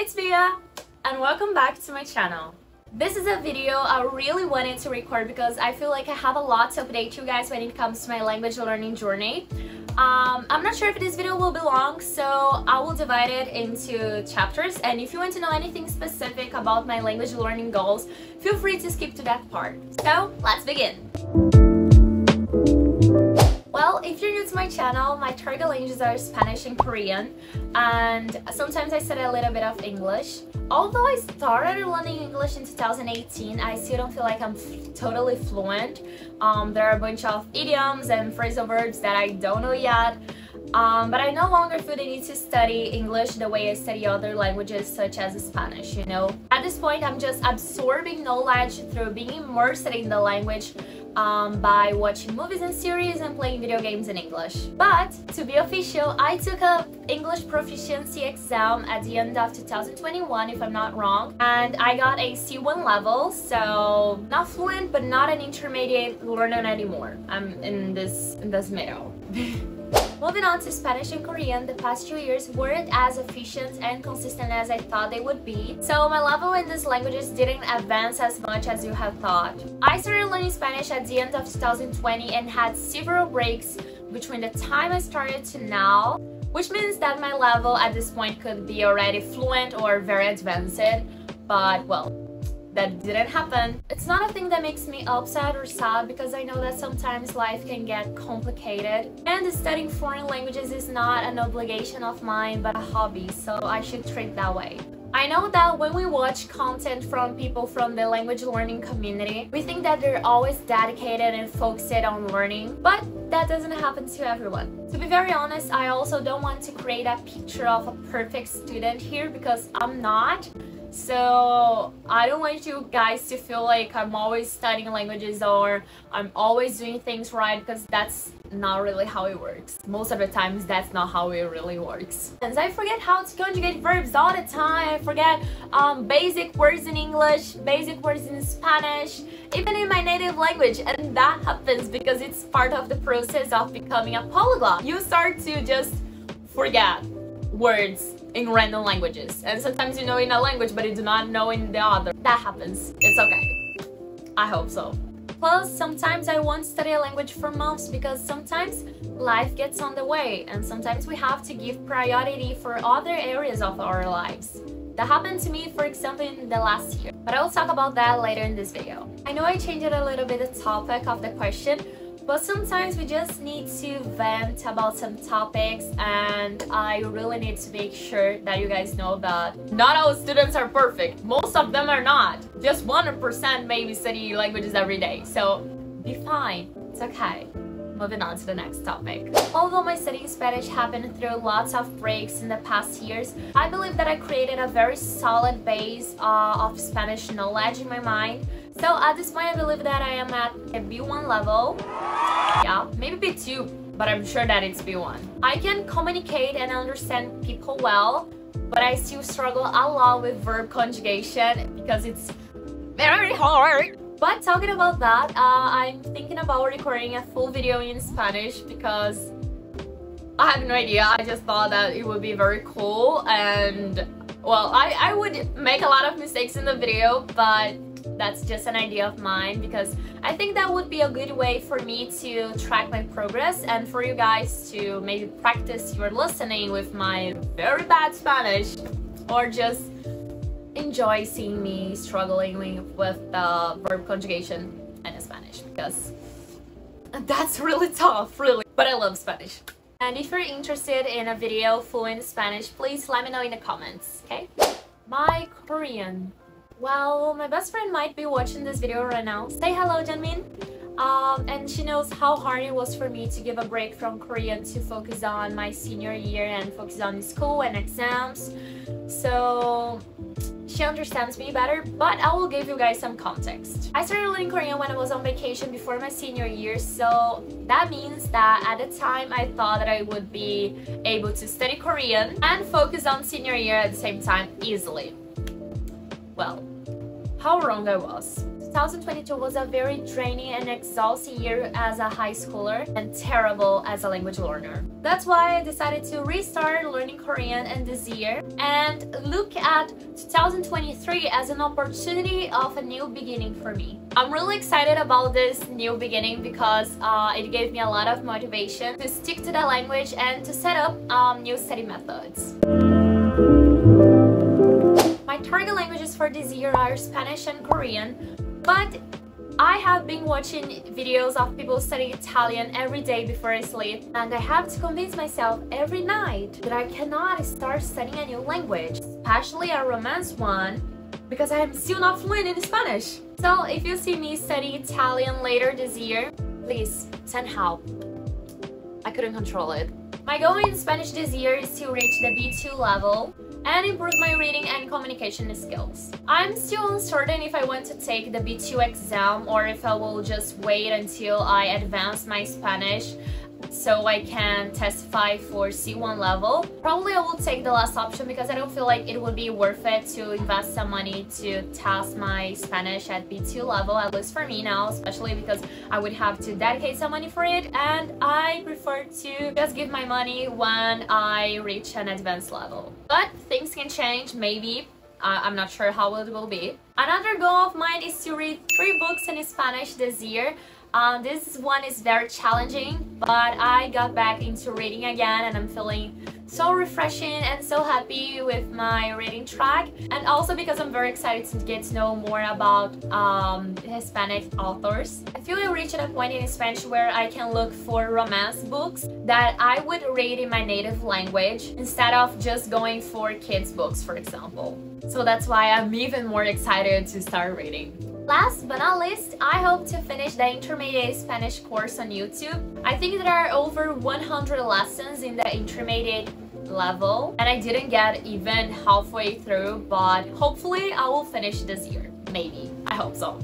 it's Via and welcome back to my channel. This is a video I really wanted to record because I feel like I have a lot to update you guys when it comes to my language learning journey. I'm not sure if this video will be long, so I will divide it into chapters, and if you want to know anything specific about my language learning goals, feel free to skip to that part. So let's begin! Well, if you're new to my channel, my target languages are Spanish and Korean, and sometimes I study a little bit of English. Although I started learning English in 2018, I still don't feel like I'm totally fluent. There are a bunch of idioms and phrasal verbs that I don't know yet. But I no longer feel the need to study English the way I study other languages such as Spanish, you know. At this point, I'm just absorbing knowledge through being immersed in the language by watching movies and series and playing video games in English. But to be official, I took a English proficiency exam at the end of 2021, if I'm not wrong, and I got a C1 level, so not fluent but not an intermediate learner anymore. I'm in this middle. Moving on to Spanish and Korean, the past 2 years weren't as efficient and consistent as I thought they would be, so my level in these languages didn't advance as much as you had thought. I started learning Spanish at the end of 2020 and had several breaks between the time I started to now, which means that my level at this point could be already fluent or very advanced, but well, that didn't happen. It's not a thing that makes me upset or sad because I know that sometimes life can get complicated, and studying foreign languages is not an obligation of mine but a hobby, so I should treat it that way. I know that when we watch content from people from the language learning community, we think that they're always dedicated and focused on learning, but that doesn't happen to everyone. To be very honest, I also don't want to create a picture of a perfect student here because I'm not. So I don't want you guys to feel like I'm always studying languages or I'm always doing things right, because that's not really how it works. Most of the times that's not how it really works. And I forget how to conjugate verbs all the time. I forget basic words in English, basic words in Spanish, even in my native language, and that happens because it's part of the process of becoming a polyglot. You start to just forget words in random languages, and sometimes you know in a language but you do not know in the other. That happens. It's okay. I hope so. Plus, sometimes I won't study a language for months because sometimes life gets on the way and sometimes we have to give priority for other areas of our lives. That happened to me, for example, in the last year, but I will talk about that later in this video. I know I changed a little bit the topic of the question, but sometimes we just need to vent about some topics, and I really need to make sure that you guys know that not all students are perfect. Most of them are not. Just 1% maybe study languages every day, so be fine. It's okay. Moving on to the next topic. Although my studying Spanish happened through lots of breaks in the past years, I believe that I created a very solid base of Spanish knowledge in my mind. So at this point I believe that I am at a B1 level. Yeah, maybe B2, but I'm sure that it's B1. I can communicate and understand people well, but I still struggle a lot with verb conjugation because it's very hard. But talking about that, I'm thinking about recording a full video in Spanish because I have no idea. I just thought that it would be very cool, and well, I would make a lot of mistakes in the video, but that's just an idea of mine because I think that would be a good way for me to track my progress and for you guys to maybe practice your listening with my very bad Spanish, or just enjoy seeing me struggling with the verb conjugation in Spanish because that's really tough, really. But I love Spanish. And if you're interested in a video fluent in Spanish, please let me know in the comments, okay? My Korean. Well, my best friend might be watching this video right now. Say hello, Janmin. And she knows how hard it was for me to give a break from Korean to focus on my senior year and focus on school and exams. So she understands me better, but I will give you guys some context. I started learning Korean when I was on vacation before my senior year, so that means that at the time I thought that I would be able to study Korean and focus on senior year at the same time easily. Well, how wrong I was. 2022 was a very draining and exhausting year as a high schooler and terrible as a language learner. That's why I decided to restart learning Korean, and this year and look at 2023 as an opportunity of a new beginning for me. I'm really excited about this new beginning because it gave me a lot of motivation to stick to the language and to set up new study methods. My target languages for this year are Spanish and Korean, but I have been watching videos of people studying Italian every day before I sleep, and I have to convince myself every night that I cannot start studying a new language, especially a Romance one, because I am still not fluent in Spanish. So if you see me studying Italian later this year, please send help. I couldn't control it. My goal in Spanish this year is to reach the B2 level and improve my reading and communication skills. I'm still uncertain if I want to take the B2 exam or if I will just wait until I advance my Spanish so I can testify for C1 level. Probably I will take the last option because I don't feel like it would be worth it to invest some money to test my Spanish at B2 level, at least for me now, especially because I would have to dedicate some money for it, and I prefer to just give my money when I reach an advanced level. But things can change, maybe. I'm not sure how it will be. Another goal of mine is to read 3 books in Spanish this year. This one is very challenging, but I got back into reading again and I'm feeling so refreshing and so happy with my reading track, and also because I'm very excited to get to know more about Hispanic authors. I feel I reached a point in Spanish where I can look for romance books that I would read in my native language instead of just going for kids books, for example. So that's why I'm even more excited to start reading. Last but not least, I hope to finish the intermediate Spanish course on YouTube. I think there are over 100 lessons in the intermediate level, and I didn't get even halfway through, but hopefully I will finish this year. Maybe. I hope so.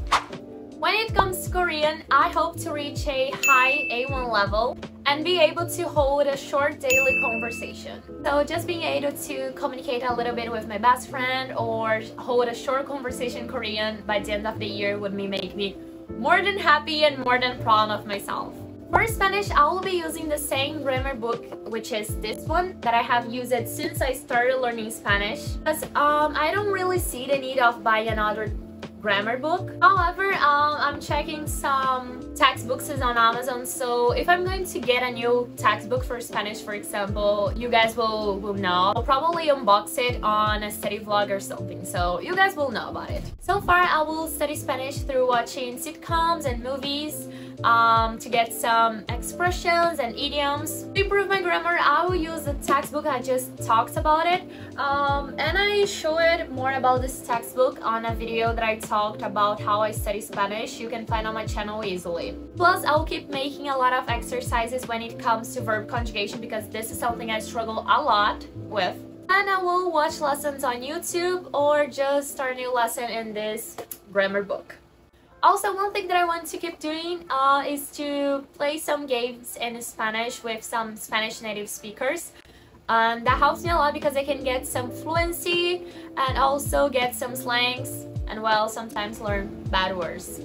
When it comes to Korean, I hope to reach a high A1 level and be able to hold a short daily conversation. So just being able to communicate a little bit with my best friend or hold a short conversation in Korean by the end of the year would make me more than happy and more than proud of myself. For Spanish, I will be using the same grammar book, which is this one that I have used it since I started learning Spanish, because I don't really see the need of buying another grammar book. However, I'm checking some textbooks on Amazon, so if I'm going to get a new textbook for Spanish, for example, you guys will know. I'll probably unbox it on a study vlog or something, so you guys will know about it. So far, I will study Spanish through watching sitcoms and movies to get some expressions and idioms. To improve my grammar, I will use the textbook I just talked about it, and I showed more about this textbook on a video that I talked about how I study Spanish. You can find on my channel easily. Plus, I'll keep making a lot of exercises when it comes to verb conjugation because this is something I struggle a lot with. And I will watch lessons on YouTube or just start a new lesson in this grammar book. Also, one thing that I want to keep doing is to play some games in Spanish with some Spanish native speakers. That helps me a lot because I can get some fluency and also get some slangs and, well, sometimes learn bad words.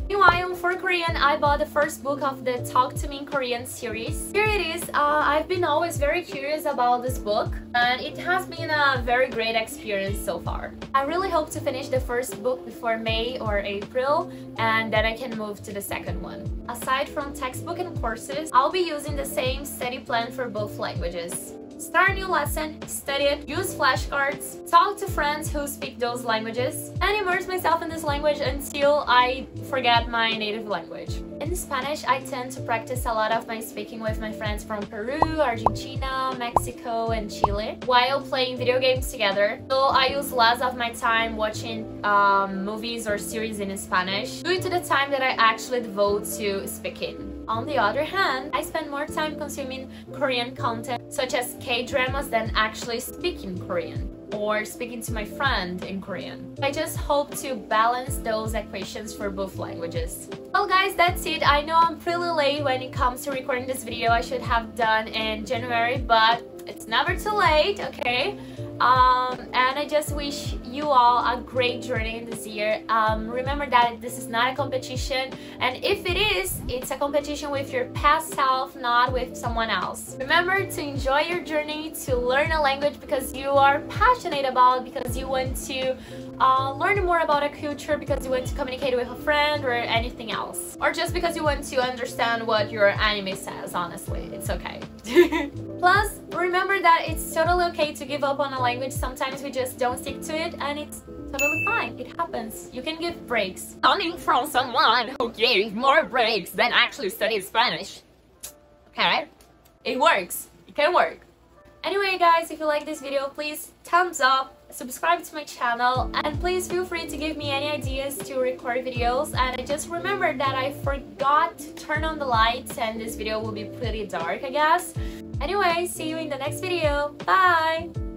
Meanwhile, for Korean, I bought the first book of the Talk to Me in Korean series. Here it is. I've been always very curious about this book, and it has been a very great experience so far. I really hope to finish the first book before May or April, and then I can move to the second one. Aside from textbook and courses, I'll be using the same study plan for both languages. Start a new lesson, study it, use flashcards, talk to friends who speak those languages, and immerse myself in this language until I forget my native language. In Spanish, I tend to practice a lot of my speaking with my friends from Peru, Argentina, Mexico, and Chile while playing video games together. So I use less of my time watching movies or series in Spanish due to the time that I actually devote to speaking. On the other hand, I spend more time consuming Korean content such as K-dramas than actually speaking Korean or speaking to my friend in Korean. I just hope to balance those equations for both languages. Well guys, that's it. I know I'm pretty late when it comes to recording this video. I should have done in January, but it's never too late, okay? And I just wish you all a great journey this year. Remember that this is not a competition, and if it is, it's a competition with your past self, not with someone else. Remember to enjoy your journey, to learn a language because you are passionate about, because you want to learn more about a culture, because you want to communicate with a friend or anything else, or just because you want to understand what your anime says. Honestly, it's okay. Plus, remember that it's totally okay to give up on a language. Sometimes we just don't stick to it, and it's totally fine. It happens. You can give breaks. Coming from someone who gave more breaks than actually studied Spanish. Okay? It works. It can work. Anyway guys, if you like this video, please thumbs up, subscribe to my channel, and please feel free to give me any ideas to record videos. And just remember that I forgot to turn on the lights and this video will be pretty dark, I guess. Anyway, see you in the next video. Bye!